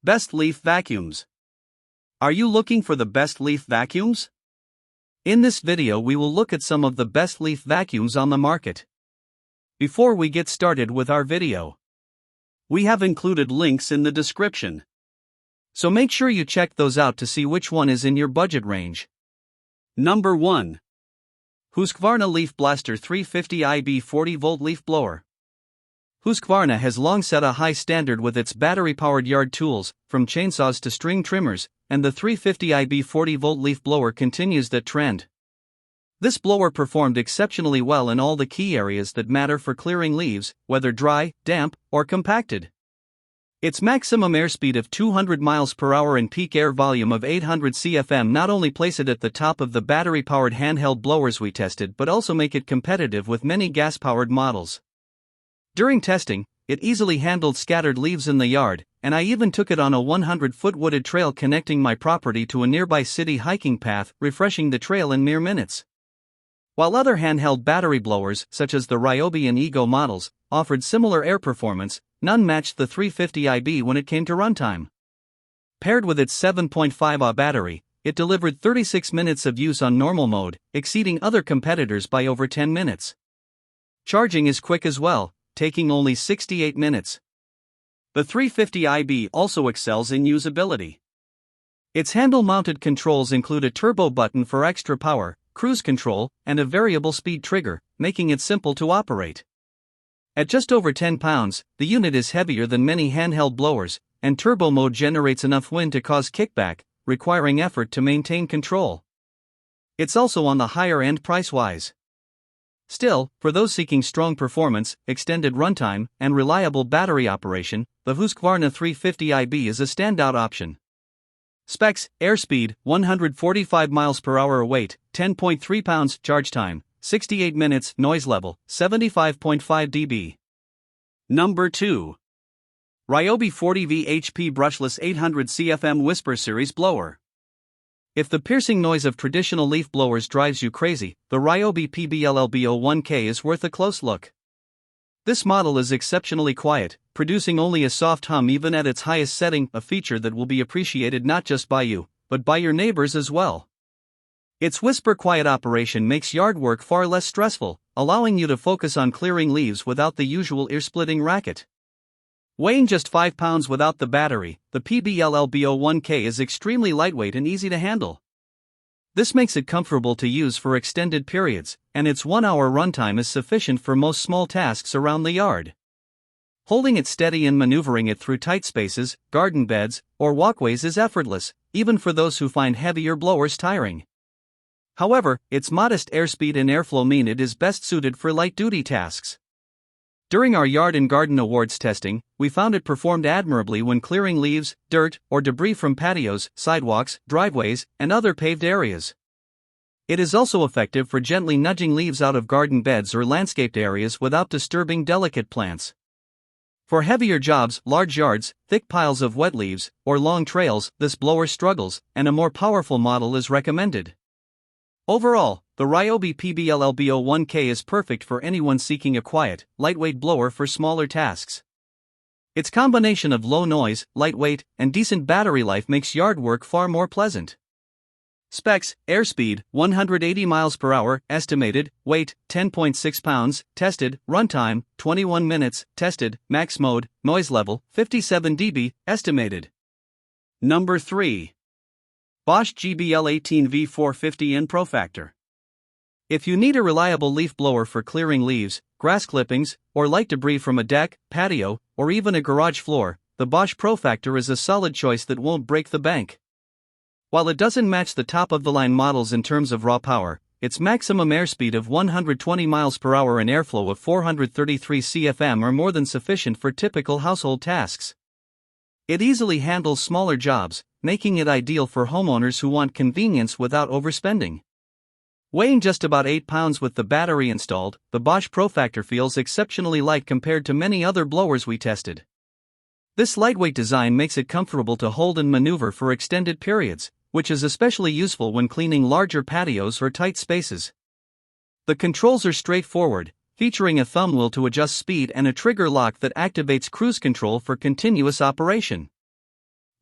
Best leaf vacuums. Are you looking for the best leaf vacuums? In this video we will look at some of the best leaf vacuums on the market. Before we get started with our video, we have included links in the description, so make sure you check those out to see which one is in your budget range. Number 1. Husqvarna Leaf Blaster 350 IB 40V Leaf Blower. Husqvarna has long set a high standard with its battery-powered yard tools, from chainsaws to string trimmers, and the 350 IB 40V leaf blower continues that trend. This blower performed exceptionally well in all the key areas that matter for clearing leaves, whether dry, damp, or compacted. Its maximum airspeed of 200 mph and peak air volume of 800 CFM not only place it at the top of the battery-powered handheld blowers we tested but also make it competitive with many gas-powered models. During testing, it easily handled scattered leaves in the yard, and I even took it on a 100-foot wooded trail connecting my property to a nearby city hiking path, refreshing the trail in mere minutes. While other handheld battery blowers, such as the Ryobi and Ego models, offered similar air performance, none matched the 350 IB when it came to runtime. Paired with its 7.5 Ah battery, it delivered 36 minutes of use on normal mode, exceeding other competitors by over 10 minutes. Charging is quick as well, taking only 68 minutes. The 350 IB also excels in usability. Its handle-mounted controls include a turbo button for extra power, cruise control, and a variable speed trigger, making it simple to operate. At just over 10 pounds, the unit is heavier than many handheld blowers, and turbo mode generates enough wind to cause kickback, requiring effort to maintain control. It's also on the higher end price-wise. Still, for those seeking strong performance, extended runtime, and reliable battery operation, the Husqvarna 350 IB is a standout option. Specs: airspeed, 145 mph, weight, 10.3 pounds, charge time, 68 minutes, noise level, 75.5 dB. Number 2. Ryobi 40V HP Brushless 800 CFM Whisper Series Blower. If the piercing noise of traditional leaf blowers drives you crazy, the Ryobi PBLLB01K is worth a close look. This model is exceptionally quiet, producing only a soft hum even at its highest setting, a feature that will be appreciated not just by you, but by your neighbors as well. Its whisper-quiet operation makes yard work far less stressful, allowing you to focus on clearing leaves without the usual ear-splitting racket. Weighing just 5 pounds without the battery, the PBLLB01K is extremely lightweight and easy to handle. This makes it comfortable to use for extended periods, and its 1-hour runtime is sufficient for most small tasks around the yard. Holding it steady and maneuvering it through tight spaces, garden beds, or walkways is effortless, even for those who find heavier blowers tiring. However, its modest airspeed and airflow mean it is best suited for light-duty tasks. During our Yard and Garden Awards testing, we found it performed admirably when clearing leaves, dirt, or debris from patios, sidewalks, driveways, and other paved areas. It is also effective for gently nudging leaves out of garden beds or landscaped areas without disturbing delicate plants. For heavier jobs, large yards, thick piles of wet leaves, or long trails, this blower struggles, and a more powerful model is recommended. Overall, the Ryobi PBLLB01K is perfect for anyone seeking a quiet, lightweight blower for smaller tasks. Its combination of low noise, lightweight, and decent battery life makes yard work far more pleasant. Specs: airspeed, 180 mph, estimated, weight, 10.6 pounds, tested, runtime, 21 minutes, tested, max mode, noise level, 57 dB, estimated. Number 3. Bosch GBL18V 450N Profactor. If you need a reliable leaf blower for clearing leaves, grass clippings, or light debris from a deck, patio, or even a garage floor, the Bosch Profactor is a solid choice that won't break the bank. While it doesn't match the top-of-the-line models in terms of raw power, its maximum airspeed of 120 mph and airflow of 433 CFM are more than sufficient for typical household tasks. It easily handles smaller jobs, making it ideal for homeowners who want convenience without overspending. Weighing just about 8 pounds with the battery installed, the Bosch Profactor feels exceptionally light compared to many other blowers we tested. This lightweight design makes it comfortable to hold and maneuver for extended periods, which is especially useful when cleaning larger patios or tight spaces. The controls are straightforward, featuring a thumb wheel to adjust speed and a trigger lock that activates cruise control for continuous operation.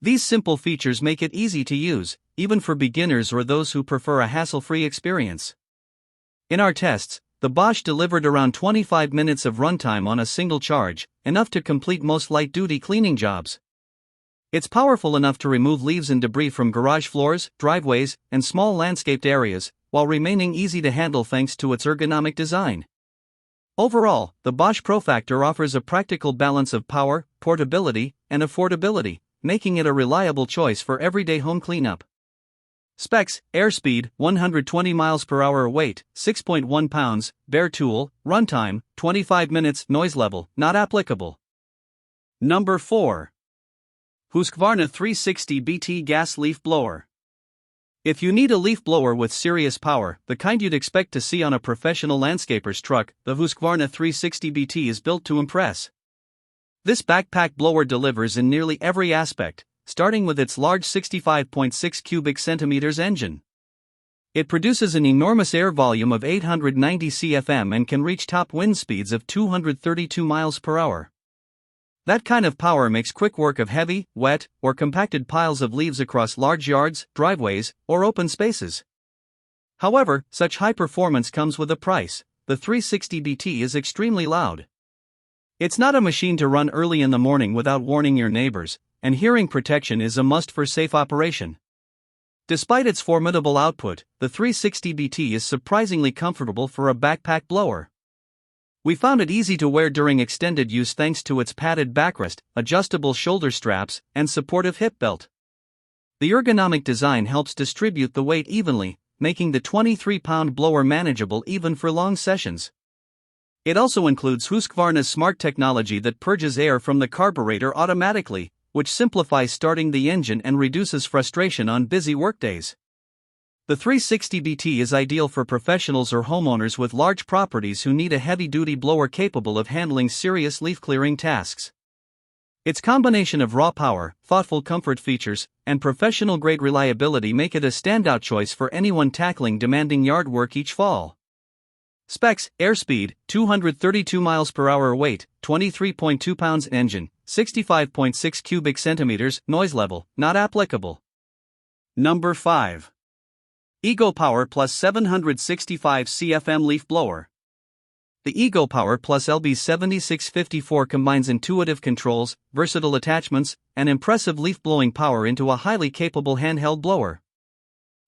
These simple features make it easy to use, even for beginners or those who prefer a hassle-free experience. In our tests, the Bosch delivered around 25 minutes of runtime on a single charge, enough to complete most light-duty cleaning jobs. It's powerful enough to remove leaves and debris from garage floors, driveways, and small landscaped areas, while remaining easy to handle thanks to its ergonomic design. Overall, the Bosch Profactor offers a practical balance of power, portability, and affordability, making it a reliable choice for everyday home cleanup. Specs: airspeed, 120 miles per hour. Weight, 6.1 pounds, bare tool, runtime, 25 minutes. Noise level, not applicable. Number 4. Husqvarna 360 BT Gas Leaf Blower. If you need a leaf blower with serious power, the kind you'd expect to see on a professional landscaper's truck, the Husqvarna 360 BT is built to impress. This backpack blower delivers in nearly every aspect, starting with its large 65.6 cubic centimeters engine. It produces an enormous air volume of 890 CFM and can reach top wind speeds of 232 miles per hour. That kind of power makes quick work of heavy, wet, or compacted piles of leaves across large yards, driveways, or open spaces. However, such high performance comes with a price. The 360 BT is extremely loud. It's not a machine to run early in the morning without warning your neighbors, and hearing protection is a must for safe operation. Despite its formidable output, the 360 BT is surprisingly comfortable for a backpack blower. We found it easy to wear during extended use thanks to its padded backrest, adjustable shoulder straps, and supportive hip belt. The ergonomic design helps distribute the weight evenly, making the 23-pound blower manageable even for long sessions. It also includes Husqvarna's smart technology that purges air from the carburetor automatically, which simplifies starting the engine and reduces frustration on busy workdays. The 360 BT is ideal for professionals or homeowners with large properties who need a heavy-duty blower capable of handling serious leaf-clearing tasks. Its combination of raw power, thoughtful comfort features, and professional-grade reliability make it a standout choice for anyone tackling demanding yard work each fall. Specs: airspeed, 232 miles per hour. Weight, 23.2 pounds. Engine, 65.6 cubic centimeters. Noise level, not applicable. Number 5. Ego Power Plus 765 CFM Leaf Blower. The Ego Power Plus LB7654 combines intuitive controls, versatile attachments, and impressive leaf-blowing power into a highly capable handheld blower.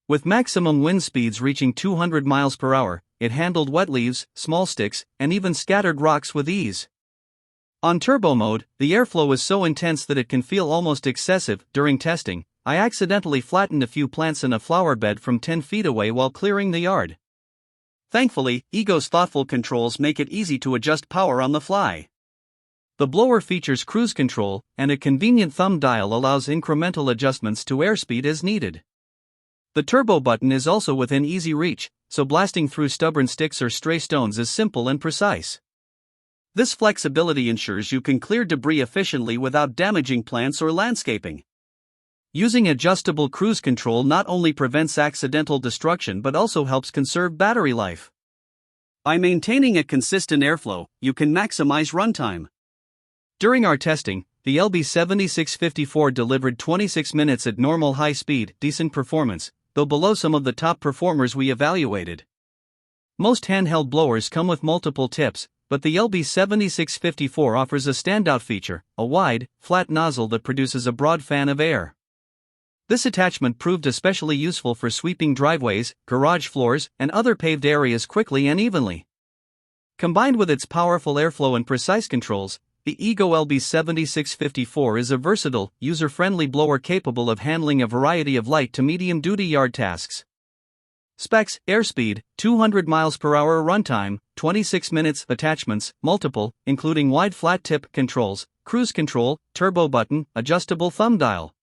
With maximum wind speeds reaching 200 miles per hour, it handled wet leaves, small sticks, and even scattered rocks with ease. On turbo mode, the airflow is so intense that it can feel almost excessive. During testing, I accidentally flattened a few plants in a flower bed from 10 feet away while clearing the yard. Thankfully, Ego's thoughtful controls make it easy to adjust power on the fly. The blower features cruise control, and a convenient thumb dial allows incremental adjustments to airspeed as needed. The turbo button is also within easy reach, so blasting through stubborn sticks or stray stones is simple and precise. This flexibility ensures you can clear debris efficiently without damaging plants or landscaping. Using adjustable cruise control not only prevents accidental destruction but also helps conserve battery life. By maintaining a consistent airflow, you can maximize runtime. During our testing, the LB7654 delivered 26 minutes at normal high speed, decent performance, though below some of the top performers we evaluated. Most handheld blowers come with multiple tips, but the LB7654 offers a standout feature: a wide, flat nozzle that produces a broad fan of air. This attachment proved especially useful for sweeping driveways, garage floors, and other paved areas quickly and evenly. Combined with its powerful airflow and precise controls, the Ego LB7654 is a versatile, user-friendly blower capable of handling a variety of light to medium-duty yard tasks. Specs: airspeed, 200 miles per hour. Runtime, 26 minutes. Attachments, multiple, including wide flat tip controls, cruise control, turbo button, adjustable thumb dial.